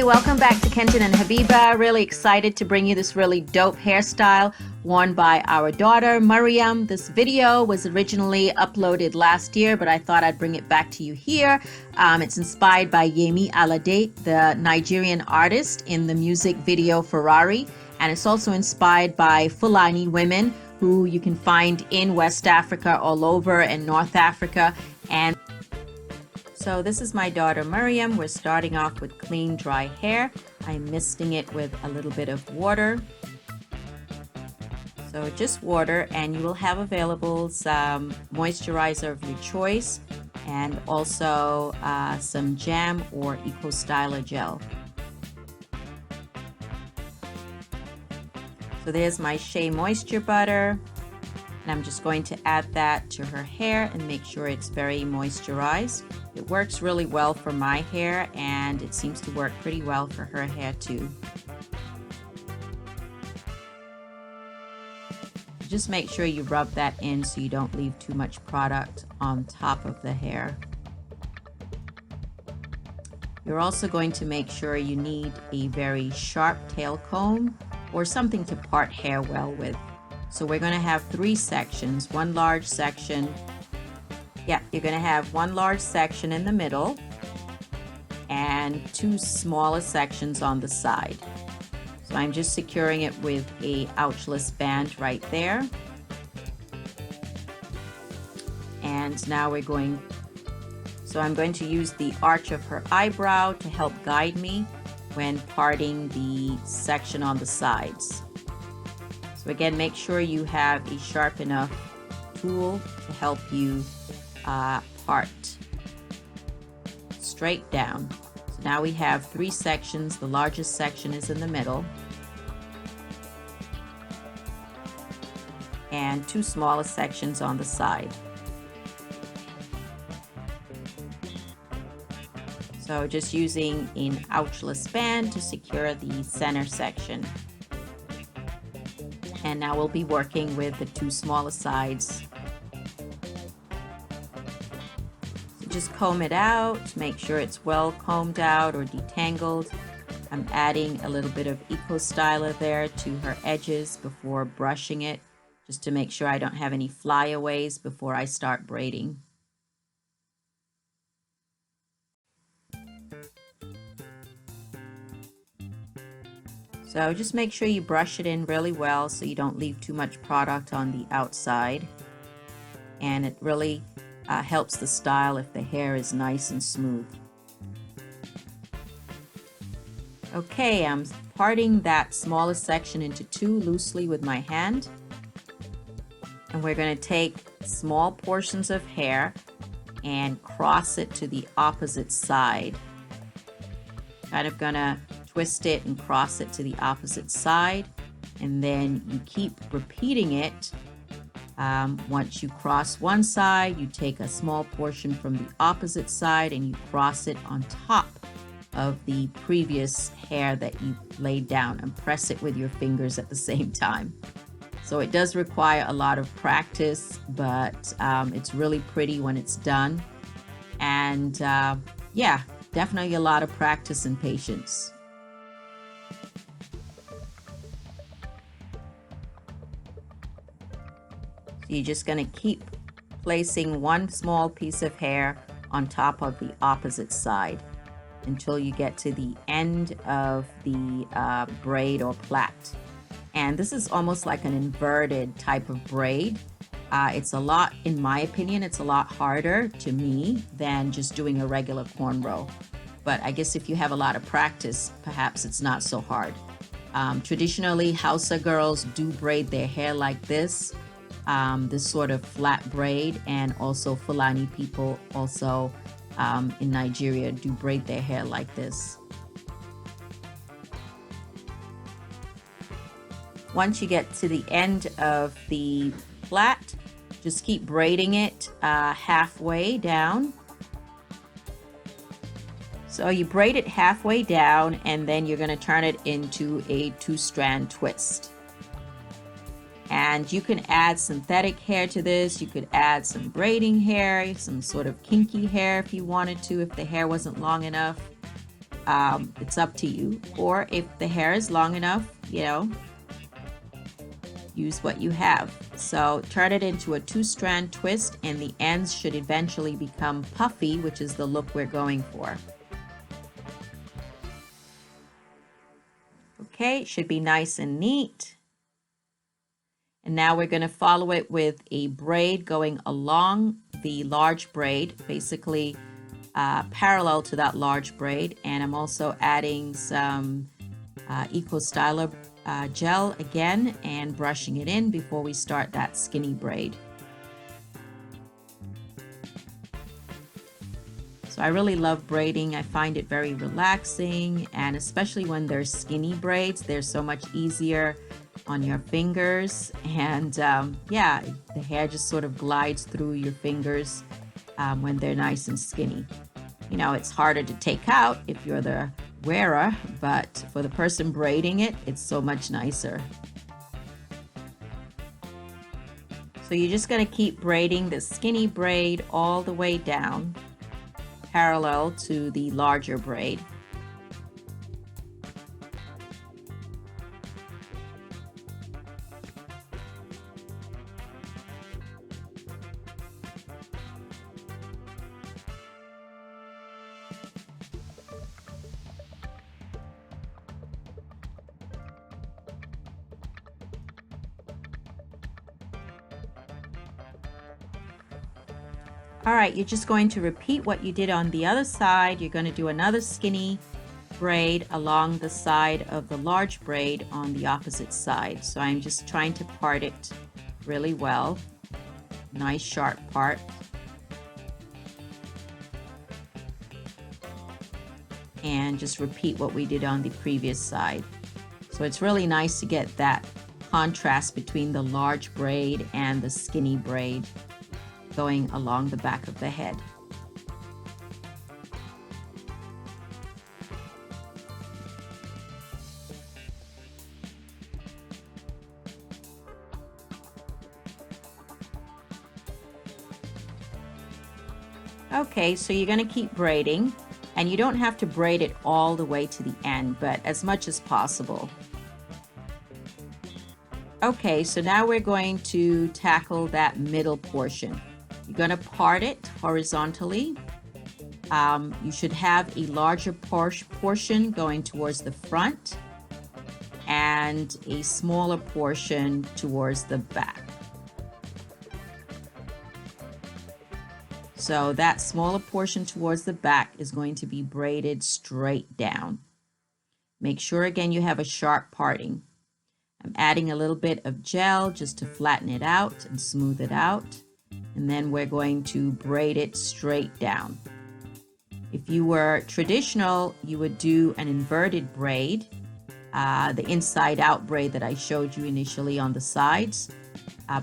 Hey, welcome back to Kenton and Habiba. Really excited to bring you this really dope hairstyle worn by our daughter, Mariam. This video was originally uploaded last year, but I thought I'd bring it back to you here. It's inspired by Yemi Alade, the Nigerian artist in the music video Ferrari. And it's also inspired by Fulani women who you can find in West Africa, all over, and North Africa. And so this is my daughter Mariam. We're starting off with clean, dry hair. I'm misting it with a little bit of water. So just water, and you will have available some moisturizer of your choice and also some jam or Eco Styler gel. So there's my Shea Moisture Butter, and I'm just going to add that to her hair and make sure it's very moisturized. It works really well for my hair, and it seems to work pretty well for her hair too. Just make sure you rub that in so you don't leave too much product on top of the hair. You're also going to make sure you need a very sharp tail comb or something to part hair well with. So we're going to have 3 sections, one large section. Yeah, you're going to have one large section in the middle and 2 smaller sections on the side. So I'm just securing it with a ouchless band right there. And now I'm going to use the arch of her eyebrow to help guide me when parting the section on the sides. So again, make sure you have a sharp enough tool to help you part straight down. So now we have 3 sections. The largest section is in the middle, and 2 smaller sections on the side. So just using an ouchless band to secure the center section. And now we'll be working with the 2 smaller sides. So just comb it out, make sure it's well combed out or detangled. I'm adding a little bit of Eco Styler there to her edges before brushing it, just to make sure I don't have any flyaways before I start braiding. So just make sure you brush it in really well so you don't leave too much product on the outside. And it really helps the style if the hair is nice and smooth. Okay, I'm parting that smaller section into 2 loosely with my hand. And we're going to take small portions of hair and cross it to the opposite side. Kind of going to twist it and cross it to the opposite side, and then you keep repeating it. Once you cross one side, you take a small portion from the opposite side and you cross it on top of the previous hair that you laid down, and press it with your fingers at the same time. So it does require a lot of practice, but it's really pretty when it's done. And yeah, definitely a lot of practice and patience. You're just going to keep placing one small piece of hair on top of the opposite side until you get to the end of the braid or plait. And this is almost like an inverted type of braid. It's a lot, in my opinion, it's a lot harder to me than just doing a regular cornrow. But I guess if you have a lot of practice, perhaps it's not so hard. Traditionally, Hausa girls do braid their hair like this. This sort of flat braid, and also Fulani people also in Nigeria do braid their hair like this. Once you get to the end of the plait, just keep braiding it halfway down. So you braid it halfway down, and then you're going to turn it into a 2-strand twist. And you can add synthetic hair to this. You could add some braiding hair, some sort of kinky hair if you wanted to, if the hair wasn't long enough. it's up to you. Or if the hair is long enough, use what you have. So turn it into a 2-strand twist, and the ends should eventually become puffy, which is the look we're going for. Okay, it should be nice and neat. And now we're going to follow it with a braid going along the large braid, basically parallel to that large braid. And I'm also adding some Eco Styler gel again and brushing it in before we start that skinny braid. So I really love braiding. I find it very relaxing, and especially when they're skinny braids, they're so much easier on your fingers, and yeah, the hair just sort of glides through your fingers when they're nice and skinny. It's harder to take out if you're the wearer, but for the person braiding it, it's so much nicer. So you're just going to keep braiding the skinny braid all the way down, parallel to the larger braid. All right, you're just going to repeat what you did on the other side. You're going to do another skinny braid along the side of the large braid on the opposite side. So I'm just trying to part it really well. Nice sharp part. And just repeat what we did on the previous side. So it's really nice to get that contrast between the large braid and the skinny braid going along the back of the head. Okay, so you're going to keep braiding, and you don't have to braid it all the way to the end, but as much as possible. Okay, so now we're going to tackle that middle portion. You're going to part it horizontally. You should have a larger portion going towards the front and a smaller portion towards the back. So that smaller portion towards the back is going to be braided straight down. Make sure again you have a sharp parting. I'm adding a little bit of gel just to flatten it out and smooth it out. And then we're going to braid it straight down. If you were traditional, you would do an inverted braid, the inside out braid that I showed you initially on the sides.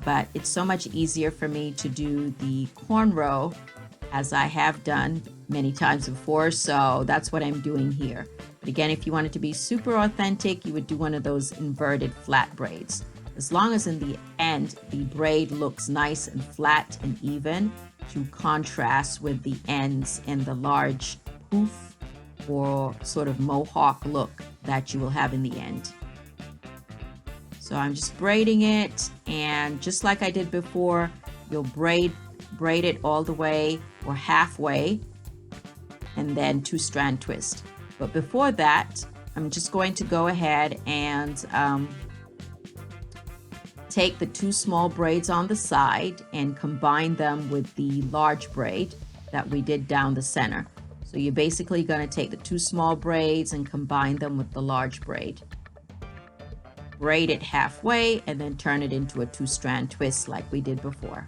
But it's so much easier for me to do the cornrow, as I have done many times before, so that's what I'm doing here. But again, if you wanted to be super authentic, you would do one of those inverted flat braids. As long as in the end, the braid looks nice and flat and even to contrast with the ends and the large poof or sort of mohawk look that you will have in the end. So I'm just braiding it, and just like I did before, you'll braid it all the way or halfway and then 2-strand twist. But before that, I'm just going to go ahead and take the 2 small braids on the side and combine them with the large braid that we did down the center. So you're basically going to take the 2 small braids and combine them with the large braid. Braid it halfway and then turn it into a 2-strand twist like we did before.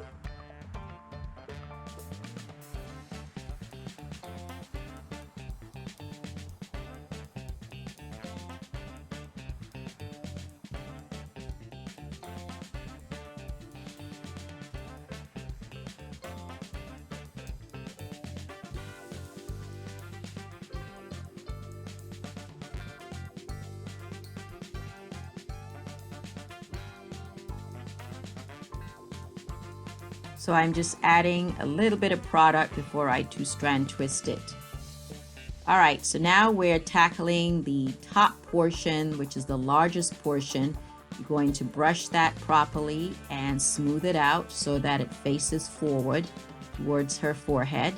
So I'm just adding a little bit of product before I 2-strand twist it. All right, so now we're tackling the top portion, which is the largest portion. You're going to brush that properly and smooth it out so that it faces forward towards her forehead.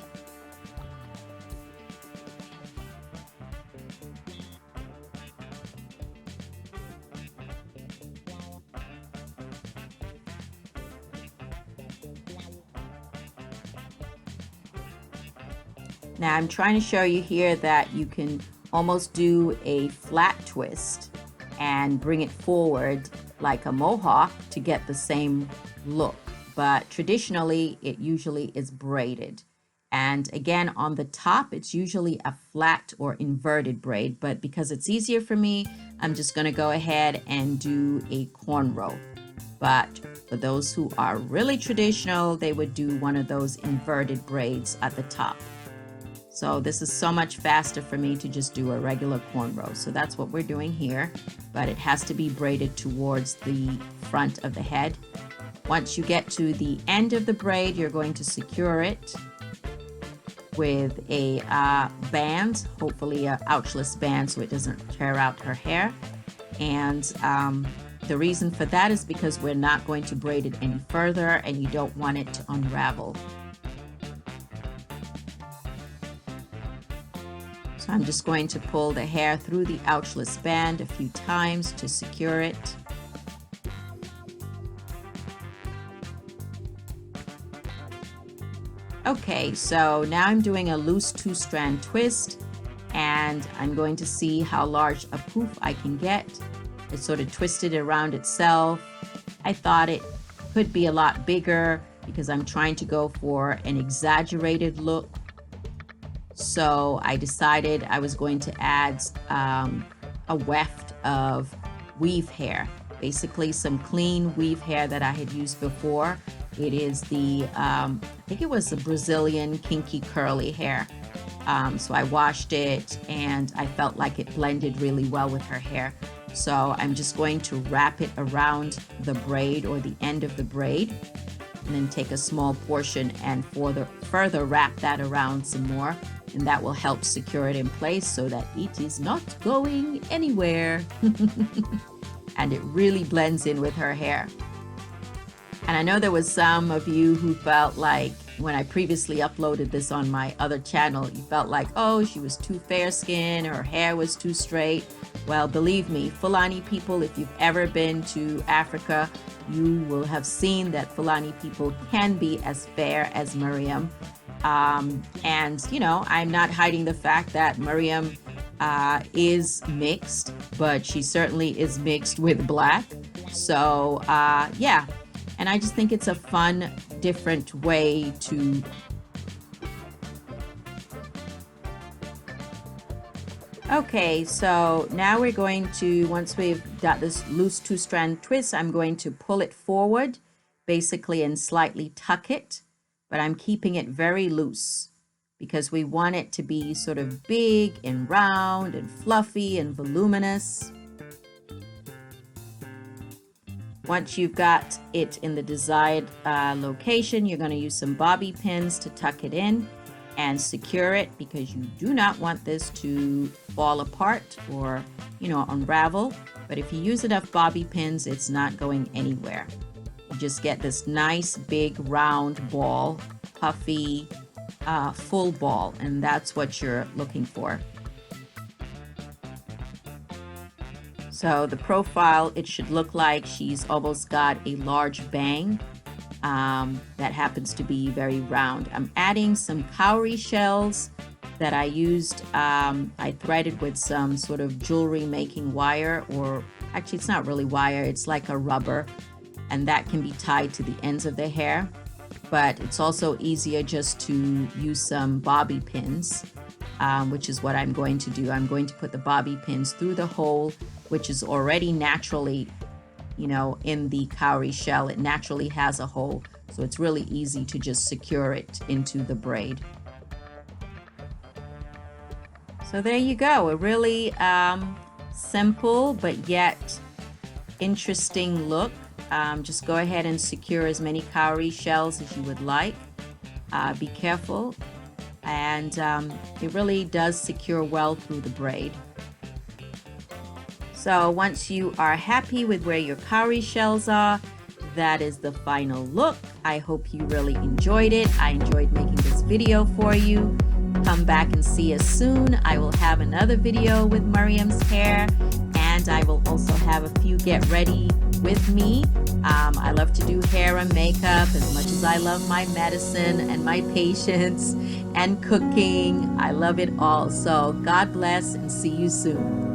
Now I'm trying to show you here that you can almost do a flat twist and bring it forward like a mohawk to get the same look. But traditionally, it usually is braided. And again, on the top, it's usually a flat or inverted braid. But because it's easier for me, I'm just going to go ahead and do a cornrow. But for those who are really traditional, they would do one of those inverted braids at the top. So this is so much faster for me to just do a regular cornrow. So that's what we're doing here, but it has to be braided towards the front of the head. Once you get to the end of the braid, you're going to secure it with a band, hopefully an ouchless band so it doesn't tear out her hair. And the reason for that is because we're not going to braid it any further and you don't want it to unravel. So I'm just going to pull the hair through the ouchless band a few times to secure it. Okay, so now I'm doing a loose two-strand twist and I'm going to see how large a poof I can get. It sort of twisted around itself. I thought it could be a lot bigger because I'm trying to go for an exaggerated look. So I decided I was going to add a weft of weave hair, basically some clean weave hair that I had used before. It is the, I think it was the Brazilian kinky curly hair. So I washed it and I felt like it blended really well with her hair. So I'm just going to wrap it around the braid or the end of the braid and then take a small portion and further wrap that around some more. And that will help secure it in place so that it is not going anywhere. And it really blends in with her hair. And I know there was some of you who felt like when I previously uploaded this on my other channel, you felt like, oh, she was too fair-skinned, her hair was too straight. Well, believe me, Fulani people, if you've ever been to Africa, you will have seen that Fulani people can be as fair as Mariam. And, you know, I'm not hiding the fact that Mariam is mixed, but she certainly is mixed with black. So, yeah. And I just think it's a fun, different way to... Okay, so now we're going to, once we've got this loose two-strand twist, I'm going to pull it forward, basically, and slightly tuck it. But I'm keeping it very loose because we want it to be sort of big and round and fluffy and voluminous. Once you've got it in the desired location, you're going to use some bobby pins to tuck it in and secure it because you do not want this to fall apart or, you know, unravel. But if you use enough bobby pins, it's not going anywhere. You just get this nice big round ball, puffy, full ball, and that's what you're looking for. So the profile, it should look like she's almost got a large bang that happens to be very round. I'm adding some cowrie shells that I used. I threaded with some sort of jewelry making wire, or actually it's not really wire, it's like a rubber, and that can be tied to the ends of the hair. But it's also easier just to use some bobby pins, which is what I'm going to do. I'm going to put the bobby pins through the hole, which is already naturally, you know, in the cowrie shell. It naturally has a hole, so it's really easy to just secure it into the braid. So there you go, a really simple but yet interesting look. Just go ahead and secure as many cowrie shells as you would like. Be careful and it really does secure well through the braid. So once you are happy with where your cowrie shells are, that is the final look. I hope you really enjoyed it. I enjoyed making this video for you. Come back and see us soon. I will have another video with Mariam's hair, and I will also have a few get ready with me. I love to do hair and makeup as much as I love my medicine and my patients and cooking. I love it all. So God bless and see you soon.